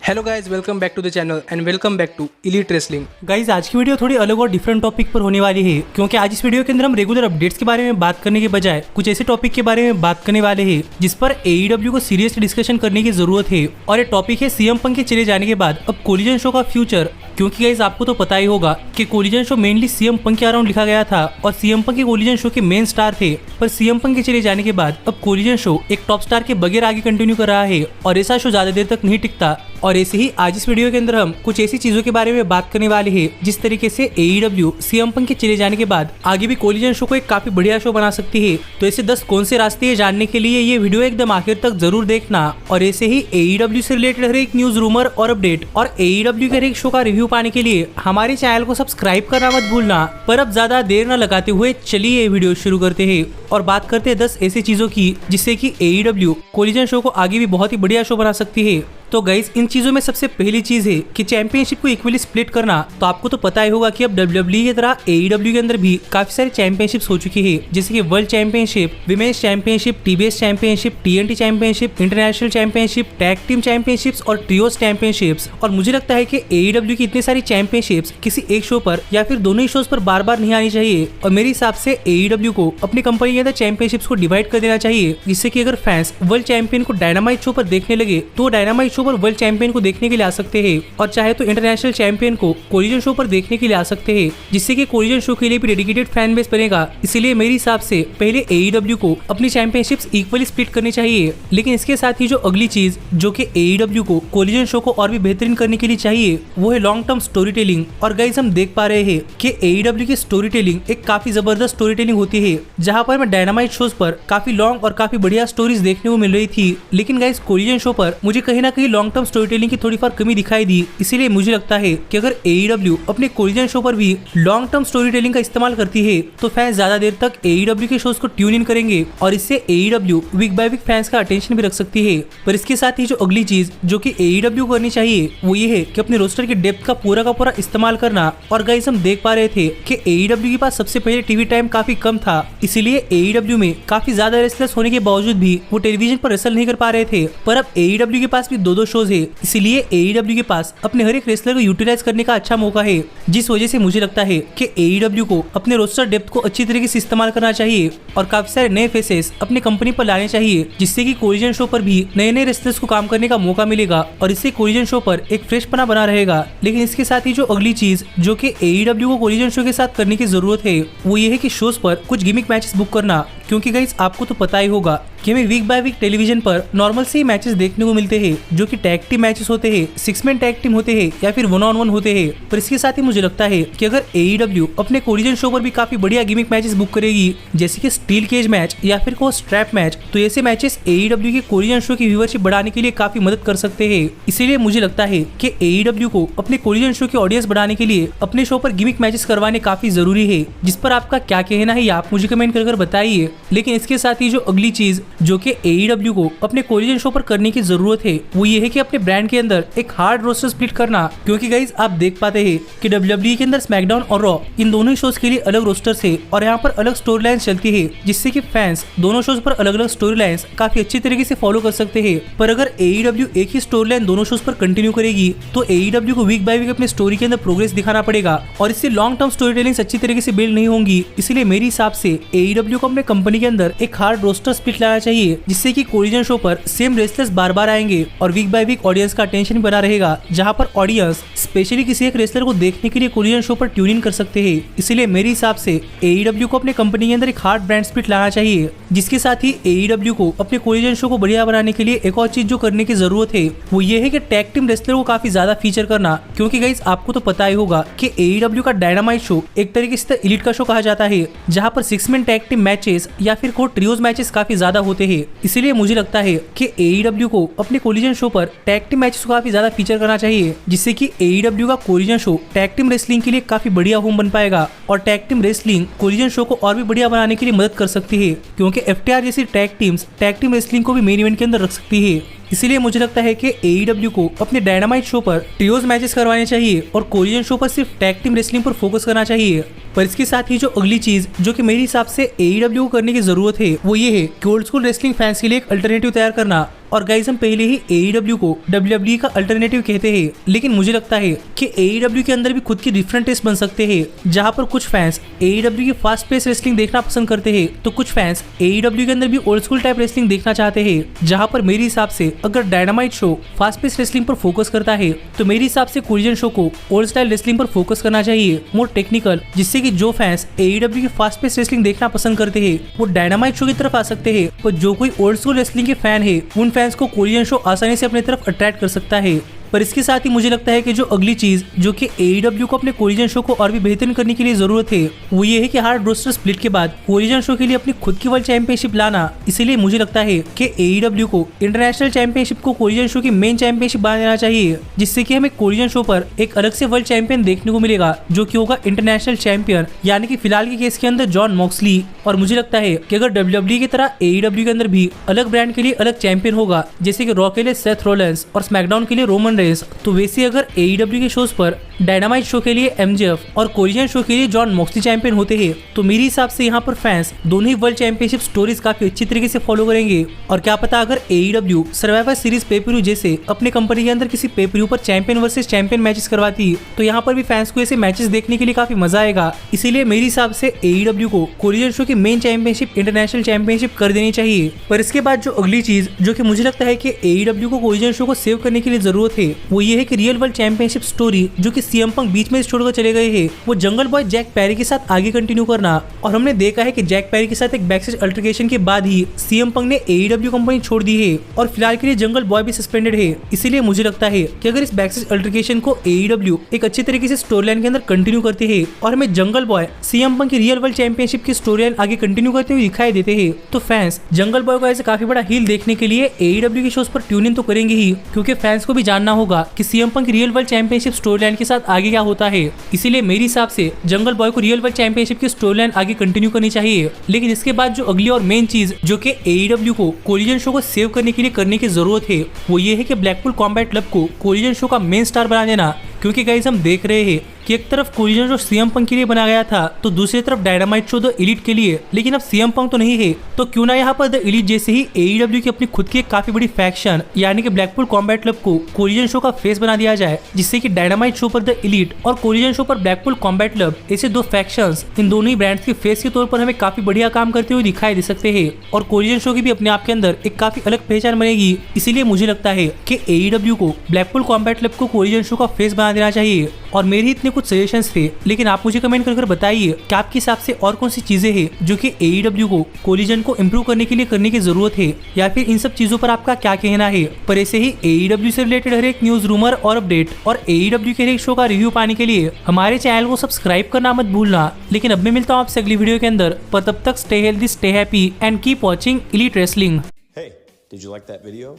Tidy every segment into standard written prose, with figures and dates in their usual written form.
Hello guys, welcome back to the channel and welcome back to elite wrestling. Guys आज की video थोड़ी अलग और डिफरेंट टॉपिक पर होने वाली है, क्योंकि आज इस वीडियो के अंदर हम रेगुलर अपडेट्स के बारे में बात करने के बजाय कुछ ऐसे टॉपिक के बारे में बात करने वाले हैं जिस पर AEW को सीरियसली डिस्कशन करने की जरूरत है। और ये टॉपिक है CM पंक के चले जाने के बाद अब कोलिजन शो का फ्यूचर। क्योंकि गाइज आपको तो पता ही होगा कि कोलिजन शो मेनली CM पंक के अराउंड लिखा गया था और CM पंक के कोलिजन शो के मेन स्टार थे, पर CM पंक के चले जाने के बाद अब कोलिजन शो एक टॉप स्टार के बगैर आगे कंटिन्यू कर रहा है और ऐसा शो ज्यादा देर तक नहीं टिकता। और ऐसे ही आज इस वीडियो के अंदर हम कुछ ऐसी चीजों के बारे में बात करने वाले हैं जिस तरीके से AEW CM पंक के चले जाने के बाद आगे भी कोलिजन शो को एक काफी बढ़िया शो बना सकती है। तो ऐसे 10 कौन से रास्ते हैं जानने के लिए ये वीडियो एकदम आखिर तक जरूर देखना। और ऐसे ही AEW से रिलेटेड हर एक न्यूज, रूमर और अपडेट और AEW के हर एक शो का रिव्यू पाने के लिए हमारे चैनल को सब्सक्राइब करना मत भूलना। पर अब ज्यादा देर न लगाते हुए चलिए ये वीडियो शुरू करते हैं और बात करते हैं 10 ऐसी चीजों की जिससे कि AEW कोलिजन शो को आगे भी बहुत ही बढ़िया शो बना सकती है। तो गाइज इन चीजों में सबसे पहली चीज है कि चैंपियनशिप को इक्वली स्प्लिट करना। तो आपको तो पता ही होगा कि अब WWE की तरह AEW के अंदर भी काफी सारी चैंपियनशिप्स हो चुकी है, जैसे कि world championship, women's championship, TBS championship, TNT championship, international championship, tag team championships और ट्रियोस चैंपियनशिप्स। और मुझे लगता है कि AEW की इतनी सारी चैंपियनशिप्स किसी एक शो पर या फिर दोनों ही शोज पर बार बार नहीं आनी चाहिए। और मेरे हिसाब से AEW को अपनी कंपनी के अंदर चैंपियनशिप्स को डिवाइड कर देना चाहिए, जिससे कि अगर फैंस वर्ल्ड चैंपियन को डायनामाइट शो पर देखने लगे तो डायनामाइट शो पर वर्ल्ड चैंपियन को देखने के लिए आ सकते हैं, और चाहे तो इंटरनेशनल चैंपियन को कोलिजन शो पर देखने के लिए आ सकते हैं, जिससे कि कोलिजन शो के लिए भी डेडिकेटेड फैन बेस बनेगा। इसीलिए मेरे हिसाब से पहले AEW को अपनी चैंपियनशिप्स इक्वली स्प्लिट करनी चाहिए। लेकिन इसके साथ ही जो अगली चीज जो कि AEW को कोलिजन शो को और भी बेहतरीन करने के लिए चाहिए वो है लॉन्ग टर्म स्टोरी टेलिंग। और गाइस हम देख पा रहे हैं कि AEW की स्टोरी टेलिंग एक काफी जबरदस्त स्टोरी टेलिंग होती है, जहां पर मैं डायनामाइट शोज पर काफी लॉन्ग और काफी बढ़िया स्टोरीज देखने को मिल रही थी। लेकिन गाइस कोलिजन शो पर मुझे कहीं ना कहीं लॉन्ग टर्म स्टोरी टेलिंग की थोड़ी फार कमी दिखाई दी। इसीलिए मुझे लगता है कि अगर AEW अपने कोलिजन शो पर भी लॉन्ग टर्म स्टोरी टेलिंग का इस्तेमाल करती है तो फैंस ज्यादा देर तक AEW के शोज को ट्यून इन करेंगे और इससे AEW week by week fans का अटेंशन भी रख सकती है। पर इसके साथ ही जो अगली चीज जो कि AEW को करनी चाहिए वो ये है कि अपने रोस्टर की डेप्थ का पूरा इस्तेमाल करना। और गाइस हम देख पा रहे थे कि AEW के पास सबसे पहले टीवी टाइम काफी कम था, इसीलिए AEW में काफी ज्यादा रेसलर्स होने के बावजूद भी वो टेलीविजन पर रेसल नहीं कर पा रहे थे। पर अब AEW के पास भी दो शोज है, इसीलिए AEW के पास अपने हर एक रेसलर को यूटिलाइज करने का अच्छा मौका है, जिस वजह से मुझे लगता है कि AEW को अपने रोस्टर डेप्थ को अच्छी तरीके से इस्तेमाल करना चाहिए और काफी सारे नए फेसेस अपनी कंपनी पर लाने चाहिए, जिससे कि कोलिजन शो पर भी नए रेसलर्स को काम करने का मौका मिलेगा और इससे कोलिजन शो पर एक फ्रेशपना बना रहेगा। लेकिन इसके साथ ही जो अगली चीज जो कि AEW को कोलिजन शो के साथ करने की जरूरत है वो ये है कि शोज पर कुछ गिमिक मैचेस बुक करना। क्योंकि गाइस आपको तो पता ही होगा कि हमें वीक बाय वीक टेलीविजन पर नॉर्मल से ही मैचेस देखने को मिलते हैं, जो कि टैग टीम मैचेस होते हैं, 6 मैन टैग टीम होते हैं या फिर 1-on-1 होते हैं। पर इसके साथ ही मुझे लगता है कि अगर AEW अपने कोलिजन शो पर भी काफी बढ़िया गिमिक मैचेस बुक करेगी, जैसे कि स्टील केज मैच या फिर को स्ट्रैप मैच, तो ऐसे मैचेस AEW के कोलिजन शो की व्यूअरशिप बढ़ाने के लिए काफी मदद कर सकते हैं। इसीलिए मुझे लगता है कि AEW को अपने कोलिजन शो की ऑडियंस बढ़ाने के लिए अपने शो पर गिमिक मैचेस करवाने काफी जरूरी है। जिस पर आपका क्या कहना है आप मुझे कमेंट कर बताइए। लेकिन इसके साथ ही जो अगली चीज जो कि AEW को अपने कोलिजन शो पर करने की जरूरत है वो ये है कि अपने ब्रांड के अंदर एक हार्ड रोस्टर स्प्लिट करना। क्योंकि गाइज आप देख पाते हैं कि WWE के अंदर स्मैकडाउन और रॉ इन दोनों ही शोज के लिए अलग रोस्टर्स है और यहाँ पर अलग स्टोरी लाइन चलती है, जिससे कि फैंस दोनों शोज पर अलग अलग स्टोरी लाइन्स काफी अच्छी तरीके से फॉलो कर सकते हैं। पर अगर AEW एक ही स्टोरी लाइन दोनों शोज पर कंटिन्यू करेगी तो AEW को वीक बाय वीक अपने स्टोरी के अंदर प्रोग्रेस दिखाना पड़ेगा और इससे लॉन्ग टर्म स्टोरी टेलिंग अच्छी तरीके से बिल्ड नहीं होंगी। इसलिए मेरे हिसाब से AEW को अपने कंपनी के अंदर एक हार्ड रोस्टर स्प्लिट लाना चाहिए, जिससे कि कोलिजन शो पर सेम रेसलर्स बार बार आएंगे और वीक बाय वीक ऑडियंस का अटेंशन बना रहेगा, जहां पर ऑडियंस स्पेशली किसी एक रेसलर को देखने के लिए कोलिजन शो पर ट्यून इन कर सकते हैं। इसलिए मेरे हिसाब से AEW को अपने कंपनी के अंदर एक हार्ड ब्रांड स्प्लिट लाना चाहिए। जिसके साथ ही AEW को अपने कोलिजन शो को बढ़िया बनाने के लिए एक और चीज जो करने की जरूरत है वो ये है कि टैग टीम रेसलर को काफी ज्यादा फीचर करना। क्योंकि गाइस आपको तो पता ही होगा कि AEW का डायनामाइट शो एक तरीके से इलीट का शो कहा जाता है, जहां पर 6 मैन टैग टीम मैचेस या फिर को ट्रियोज मैचेस काफी ज्यादा होते हैं। इसीलिए मुझे लगता है कि AEW को अपने कोलिजन शो पर टैग टीम मैचेस को काफी ज्यादा फीचर करना चाहिए, जिससे कि AEW का collision show tag team wrestling के लिए काफी बढ़िया होम बन पाएगा और tag team wrestling collision show को और भी बढ़िया बनाने के लिए मदद कर सकती है। क्योंकि FTR जैसी tag teams tag team wrestling को भी मेन इवेंट के अंदर रख सकती है। इसीलिए मुझे लगता है कि AEW को अपने डायनामाइट शो पर ट्रियोज मैचेस करवाने चाहिए और कोरियन शो पर सिर्फ टैग टीम रेसलिंग पर फोकस करना चाहिए। पर इसके साथ ही जो अगली चीज जो कि मेरे हिसाब से AEW को करने की जरूरत है वो ये है कि ओल्ड स्कूल रेसलिंग फैंस के लिए एक अल्टरनेटिव तैयार करना। और गाइस हम पहले ही AEW को WWE का अल्टरनेटिव कहते हैं, लेकिन मुझे लगता है कि AEW के अंदर भी खुद की डिफरेंट टेस्ट बन सकते हैं, जहां पर कुछ फैंस AEW की फास्ट पेस रेसलिंग देखना पसंद करते हैं तो कुछ फैंस AEW के अंदर भी ओल्ड स्कूल टाइप रेसलिंग देखना चाहते हैं। जहां पर मेरे हिसाब से अगर dynamite show fast pace wrestling पर फोकस करता है तो मेरे हिसाब से कोरियन शो को ओल्ड स्टाइल रेसलिंग पर फोकस करना चाहिए, मोर टेक्निकल, जिससे कि जो फैंस AEW की फास्ट पेस रेसलिंग देखना पसंद करते हैं वो डायनामाइट शो की तरफ आ सकते हैं, पर जो कोई ओल्ड स्कूल रेसलिंग के फैन है उन फैंस को कोरियन शो आसानी से अपनी तरफ अट्रैक्ट कर सकता है। पर इसके साथ ही मुझे लगता है कि जो अगली चीज जो कि AEW को अपने कोरियन शो को और भी बेहतर करने के लिए जरूरत है वो ये है कि हार्ड रोस्टर स्प्लिट के बाद कोरियन शो के लिए अपनी खुद की वर्ल्ड चैंपियनशिप लाना। इसीलिए मुझे लगता है कि AEW को इंटरनेशनल चैंपियनशिप को कोरियन शो की मेन चैंपियनशिप बना देना चाहिए, जिससे कि हमें कोरियन शो पर एक अलग से वर्ल्ड चैंपियन देखने को मिलेगा जो कि होगा इंटरनेशनल चैंपियन, यानी कि फिलहाल के केस के अंदर जॉन मॉक्सली। और मुझे लगता है कि अगर WWE की तरह AEW के अंदर भी अलग ब्रांड के लिए अलग चैंपियन होगा, जैसे कि रॉ के लिए सेथ रोलेंस और स्मैकडाउन के लिए रोमन रेंस, तो वैसे अगर AEW के शोज पर डायनामाइट शो के लिए MJF और कोरियन शो के लिए जॉन मॉक्सली चैंपियन होते हैं तो मेरे हिसाब से यहाँ पर फैंस दोनों ही वर्ल्ड चैंपियनशिप स्टोरीज काफी अच्छी तरीके से फॉलो करेंगे। और क्या पता अगर AEW सर्वाइवर सीरीज पेपरू जैसे अपने कंपनी के अंदर किसी पेपरू पर चैंपियन वर्सेस चैंपियन मैचेस करवाती तो यहाँ पर भी फैंस को ऐसे मैचेस देखने के लिए काफी मजा आएगा। इसीलिए मेरे हिसाब से AEW को कोरियन शो की मेन चैंपियनशिप इंटरनेशनल चैंपियनशिप कर देनी चाहिए। पर इसके बाद जो अगली चीज जो कि मुझे लगता है कि AEW को कोरियन शो को सेव करने के लिए जरूरत है वो ये है कि रियल वर्ल्ड चैंपियनशिप स्टोरी जो कि CM पंक बीच में छोड़कर चले गए हैं वो जंगल बॉय जैक पैरी के साथ आगे कंटिन्यू करना। और हमने देखा है कि जैक पैरी के साथ एक बैकस्टेज अल्टरकेशन के बाद ही CM पंक ने AEW कंपनी छोड़ दी है और फिलहाल के लिए जंगल बॉय भी सस्पेंडेड है। इसीलिए मुझे लगता है कि अगर इस बैकस्टेज अल्टरकेशन को AEW एक अच्छी तरीके से स्टोरी लाइन के अंदर कंटिन्यू करते हैं और हमें जंगल बॉय CM पंक की रियल वर्ल्ड चैंपियनशिप की स्टोरी लाइन आगे कंटिन्यू करते हुए दिखाई देते हैं तो फैंस जंगल बॉय को ऐसे काफी बड़ा हील देखने के लिए AEW के शोज पर ट्यून इन तो करेंगे ही, क्योंकि फैंस को भी जानना होगा कि CM Punk real world championship storyline के साथ आगे क्या होता है। इसीलिए मेरे हिसाब से जंगल बॉय को रियल वर्ल्ड चैंपियनशिप की स्टोरी लाइन आगे कंटिन्यू करनी चाहिए। लेकिन इसके बाद जो अगली और मेन चीज जो कि AEW को कोरियन शो को सेव करने के लिए करने की जरूरत है वो ये है कि ब्लैकपूल कॉम्बैट क्लब को कोरियन शो का मेन स्टार बना देना। क्योंकि गाइस हम देख रहे हैं कि एक तरफ कोरियन शो CM पंक के लिए बना गया था तो दूसरी तरफ डायनामाइट शो द एलिट के लिए, लेकिन अब CM पंक तो नहीं है तो क्यों ना यहाँ पर द एलिट जैसे ही AEW की अपनी खुद की एक काफी बड़ी फैक्शन यानी कि ब्लैकपूल कॉम्बैट क्लब को कोरियन शो का फेस बना दिया जाए, जिससे कि डायनामाइट शो पर द एलिट और कोरियन शो पर ब्लैकपूल कॉम्बैट क्लब ऐसे दो फैक्शंस इन दोनों ही ब्रांड्स के फेस के तौर पर हमें काफी बढ़िया काम करते हुए दिखाई दे सकते हैं और कोरियन शो की भी अपने आप के अंदर एक काफी अलग पहचान बनेगी। इसीलिए मुझे लगता है कि AEW को ब्लैकपूल कॉम्बैट क्लब को कोरियन शो का फेस बना देना चाहिए। और मेरे इतने कुछ सजेशंस थे, लेकिन आप मुझे कमेंट कर बताइए कि आपके हिसाब से और कौन सी चीजें हैं जो कि AEW को कोलिजन को इम्प्रूव करने के लिए करने की जरूरत है, या फिर इन सब चीजों पर आपका क्या कहना है। पर ऐसे ही AEW से रिलेटेड हर एक न्यूज, रूमर और अपडेट और AEW के हर एक शो का रिव्यू पाने के लिए हमारे चैनल को सब्सक्राइब करना मत भूलना। लेकिन अब मैं मिलता हूँ आपसे अगली वीडियो के अंदर, पर तब तक stay healthy, stay happy and keep watching elite wrestling. Hey, did you like that video?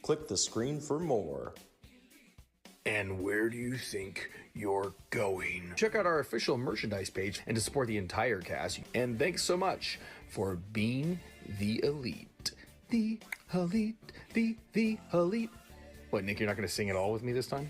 Click the screen for more. And where do you think you're going? Check out our official merchandise page and to support the entire cast. And thanks so much for being the elite. The elite, the elite. What, Nick, you're not going to sing it all with me this time?